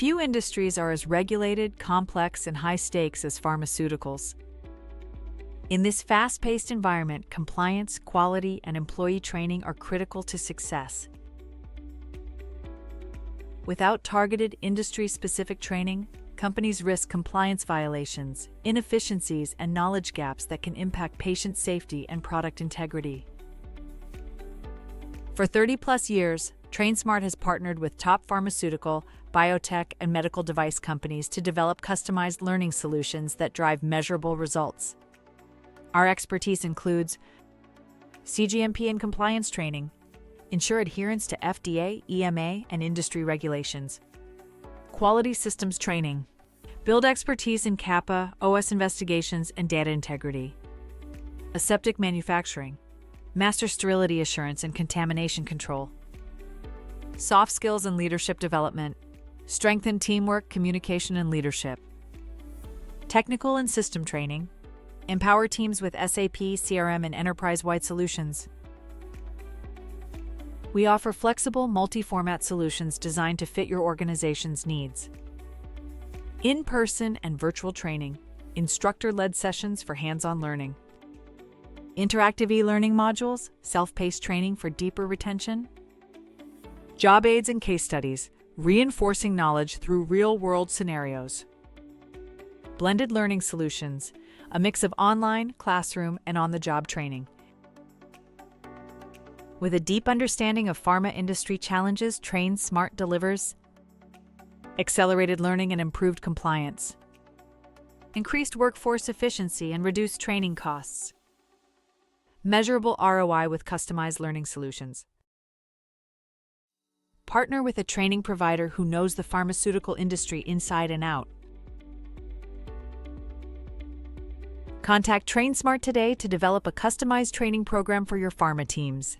Few industries are as regulated, complex, and high stakes as pharmaceuticals. In this fast-paced environment, compliance, quality, and employee training are critical to success. Without targeted industry-specific training, companies risk compliance violations, inefficiencies, and knowledge gaps that can impact patient safety and product integrity. For 30-plus years, TrainSMART has partnered with top pharmaceutical, biotech, and medical device companies to develop customized learning solutions that drive measurable results. Our expertise includes CGMP and compliance training, ensure adherence to FDA, EMA, and industry regulations. Quality systems training, build expertise in CAPA, OS investigations, and data integrity. Aseptic manufacturing, master sterility assurance and contamination control. Soft skills and leadership development, strengthen teamwork, communication, and leadership. Technical and system training, empower teams with SAP, CRM, and enterprise-wide solutions. We offer flexible, multi-format solutions designed to fit your organization's needs. In-person and virtual training, instructor-led sessions for hands-on learning. Interactive e-learning modules, self-paced training for deeper retention. Job aids and case studies, reinforcing knowledge through real-world scenarios. Blended learning solutions, a mix of online, classroom, and on-the-job training. With a deep understanding of pharma industry challenges, TrainSMART delivers accelerated learning and improved compliance, increased workforce efficiency and reduced training costs, measurable ROI with customized learning solutions. Partner with a training provider who knows the pharmaceutical industry inside and out. Contact TrainSMART today to develop a customized training program for your pharma teams.